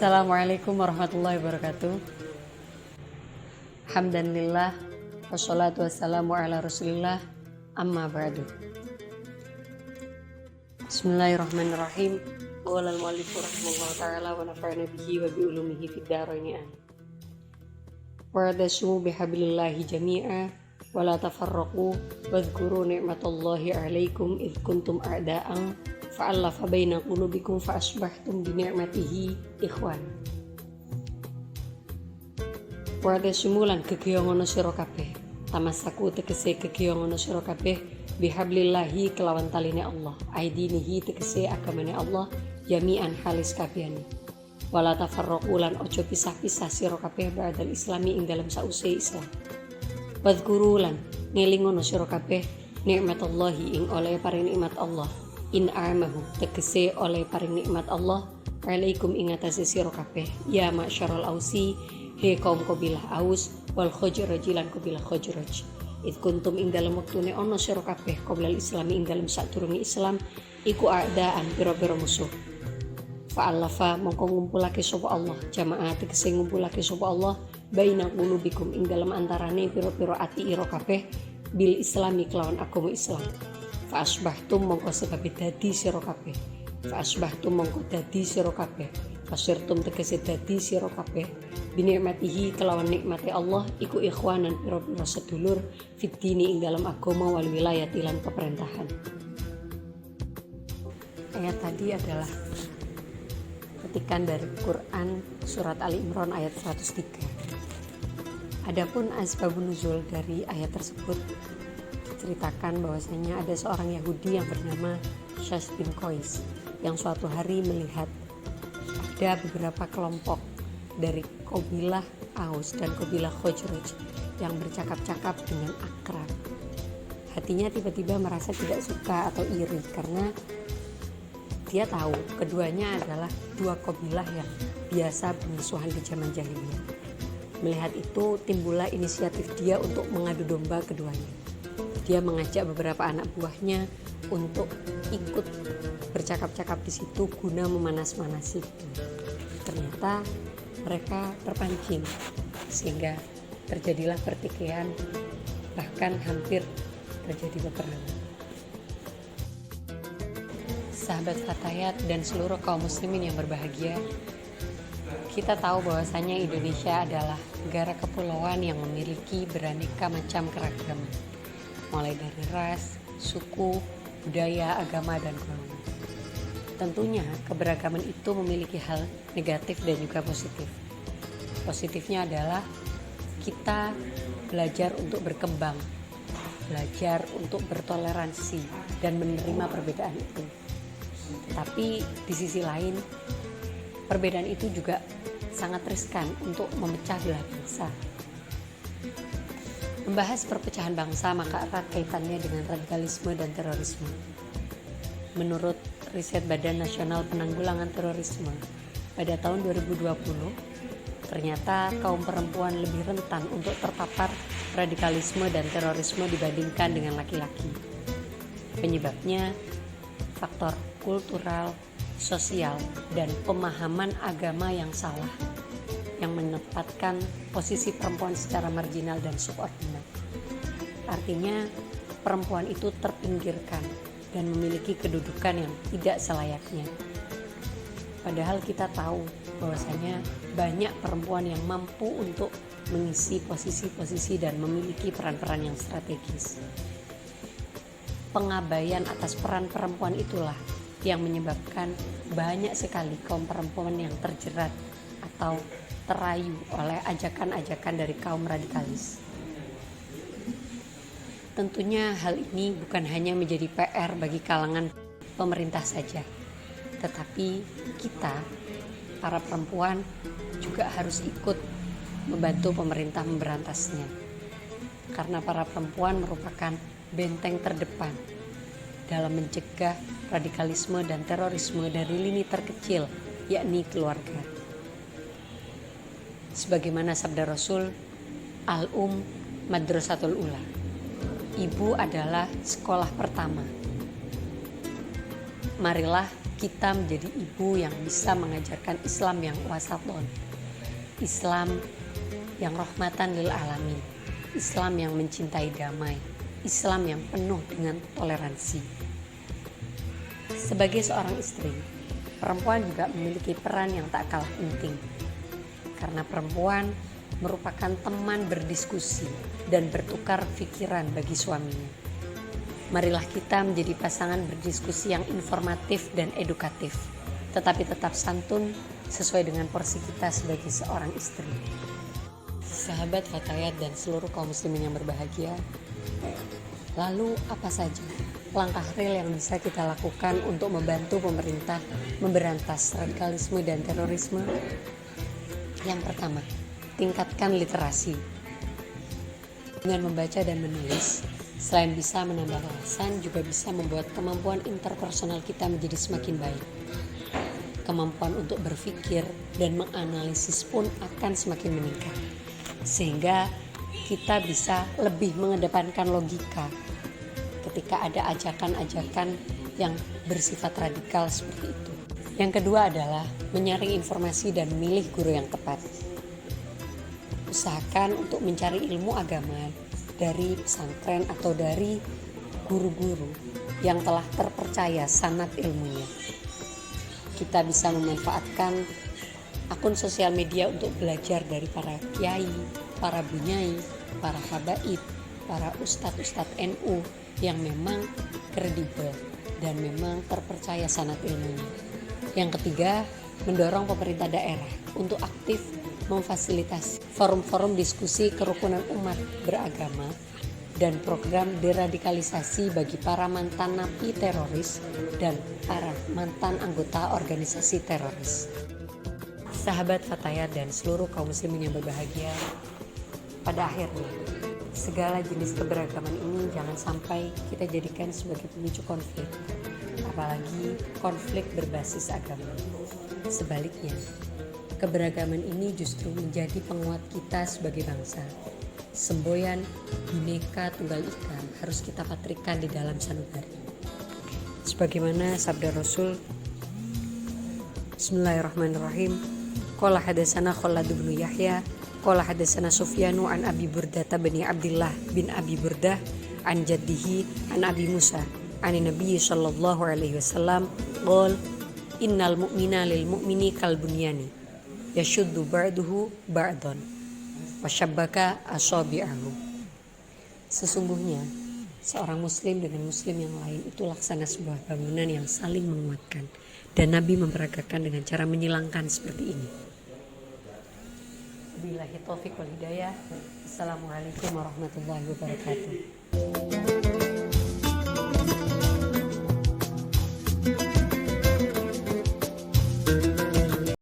Assalamualaikum warahmatullahi wabarakatuh. Alhamdulillah wassalatu wassalamu ala rasulillah amma ba'du. Bismillahirrahmanirrahim. Qala al-mu'allif rahimahullah ta'ala wa nafa'ana bihi wa bi ulumihi fid dharain. Wa'tasimu bihablillahi jami'a wa la tafarraqu wadhkuru ni'matallahi 'alaikum id kuntum a'da'an fa'alafa baina qulubikum fa asbahtum bi ni'matihi ikhwan. Wa tasimulan kekiyongono sira kabeh, tamasaku tegese kekiyongono sira kabeh bihablillahi kelawan taline Allah, aidinihi tegese agamane Allah, jami'an halis kabehane. Wala tafarraqu lan ojo pisah-pisah sira kabeh ba'dal islami ing dalam sause Islam. Wadhkuru lan ngelingono sira kabeh nikmatallahi ing oleh paring nikmat Allah. In a'mahu tegese oleh paring nikmat Allah alaikum ing atase sira kabeh ya masyarul ausi he kaum kabilah aus wal khajraj lan kabilah khajraj id kuntum ing dalem wektune ana sira kabeh qablal islami ing dalem sadurunge Islam iku a'daan pira-pira musuh fa'alafa mongko ngumpulake sapa Allah jamaah tegese ngumpulake sapa Allah baina qulubikum ing dalem antarane pira-pira ati ira kabeh bil islami kelawan agama Islam. Fa'asbahtum mongko sebab dadi sira kabeh. Fa'asbahtum mongko dadi sira kabeh. Fasirtum tegese dadi sira kabeh. Binikmatihi kelawan nikmati Allah iku ikhwanan pira-pira sedulur fitini ing dalam agama wal wilayah lan pemerintahan. Ayat tadi adalah ketikan dari Quran surat Ali Imran ayat 103. Adapun asbabun nuzul dari ayat tersebut ceritakan bahwasanya ada seorang Yahudi yang bernama Syas bin Qais yang suatu hari melihat ada beberapa kelompok dari kabilah Aus dan kabilah Khazraj yang bercakap-cakap dengan akrab. Hatinya tiba-tiba merasa tidak suka atau iri karena dia tahu keduanya adalah dua kabilah yang biasa bermusuhan di zaman jahiliyah. Melihat itu timbullah inisiatif dia untuk mengadu domba keduanya. Dia mengajak beberapa anak buahnya untuk ikut bercakap-cakap di situ guna memanas-manasi. Ternyata mereka terpancing sehingga terjadilah pertikaian, bahkan hampir terjadi peperangan. Sahabat Fatayat dan seluruh kaum muslimin yang berbahagia, kita tahu bahwasanya Indonesia adalah negara kepulauan yang memiliki beraneka macam keragaman. Mulai dari ras, suku, budaya, agama, dan golongan. Tentunya keberagaman itu memiliki hal negatif dan juga positif. Positifnya adalah kita belajar untuk berkembang, belajar untuk bertoleransi dan menerima perbedaan itu. Tapi di sisi lain, perbedaan itu juga sangat riskan untuk memecah belah bangsa. Membahas perpecahan bangsa maka erat kaitannya dengan radikalisme dan terorisme. Menurut riset Badan Nasional Penanggulangan Terorisme, pada tahun 2020, ternyata kaum perempuan lebih rentan untuk terpapar radikalisme dan terorisme dibandingkan dengan laki-laki. Penyebabnya faktor kultural, sosial, dan pemahaman agama yang salah yang menempatkan posisi perempuan secara marginal dan subordinat. Artinya, perempuan itu terpinggirkan dan memiliki kedudukan yang tidak selayaknya. Padahal kita tahu bahwasanya banyak perempuan yang mampu untuk mengisi posisi-posisi dan memiliki peran-peran yang strategis. Pengabaian atas peran perempuan itulah yang menyebabkan banyak sekali kaum perempuan yang terjerat atau terayu oleh ajakan-ajakan dari kaum radikalis. Tentunya hal ini bukan hanya menjadi PR bagi kalangan pemerintah saja, tetapi kita, para perempuan, juga harus ikut membantu pemerintah memberantasnya. Karena para perempuan merupakan benteng terdepan dalam mencegah radikalisme dan terorisme dari lini terkecil, yakni keluarga. Sebagaimana sabda Rasul, Madrasatul Ula. Ibu adalah sekolah pertama. Marilah kita menjadi ibu yang bisa mengajarkan Islam yang wasaton, Islam yang rahmatan lil alamin, Islam yang mencintai damai, Islam yang penuh dengan toleransi. Sebagai seorang istri, perempuan juga memiliki peran yang tak kalah penting, karena perempuan merupakan teman berdiskusi dan bertukar pikiran bagi suaminya. Marilah kita menjadi pasangan berdiskusi yang informatif dan edukatif, tetapi tetap santun sesuai dengan porsi kita sebagai seorang istri. Sahabat Fatayat dan seluruh kaum muslimin yang berbahagia, lalu apa saja langkah real yang bisa kita lakukan untuk membantu pemerintah memberantas radikalisme dan terorisme? Yang pertama, tingkatkan literasi. Dengan membaca dan menulis, selain bisa menambah wawasan, juga bisa membuat kemampuan interpersonal kita menjadi semakin baik. Kemampuan untuk berpikir dan menganalisis pun akan semakin meningkat, sehingga kita bisa lebih mengedepankan logika ketika ada ajakan-ajakan yang bersifat radikal seperti itu. Yang kedua adalah menyaring informasi dan memilih guru yang tepat. Usahakan untuk mencari ilmu agama dari pesantren atau dari guru-guru yang telah terpercaya sanad ilmunya. Kita bisa memanfaatkan akun sosial media untuk belajar dari para kiai, para bunyai, para habaib, para ustadz-ustadz NU yang memang kredibel dan memang terpercaya sanad ilmunya. Yang ketiga, mendorong pemerintah daerah untuk aktif memfasilitasi forum-forum diskusi kerukunan umat beragama dan program deradikalisasi bagi para mantan napi teroris dan para mantan anggota organisasi teroris. Sahabat Fatayat dan seluruh kaum muslimin yang berbahagia, pada akhirnya segala jenis keberagaman ini jangan sampai kita jadikan sebagai pemicu konflik, apalagi konflik berbasis agama. Sebaliknya, keberagaman ini justru menjadi penguat kita sebagai bangsa. Semboyan Bhinneka Tunggal Ika harus kita patrikan di dalam sanubari. Sebagaimana sabda Rasul, Bismillahirrahmanirrahim. Qala hadatsana Khalid bin Yahya, qala hadatsana Sufyanu an Abi Burdah bin Abdullah bin Abi Burdah an jaddihi an Abi Musa an Nabi sallallahu alaihi wasallam qol innal mu'mina lil mu'mini kal bunyani yashuddu ba'duhu ba'dan wa syabbaka asabi'ahu. Sesungguhnya seorang muslim dengan muslim yang lain itu laksana sebuah bangunan yang saling menguatkan, dan Nabi memperagakan dengan cara menyilangkan seperti ini. Billahi taufiq wal hidayah. Assalamualaikum warahmatullahi wabarakatuh.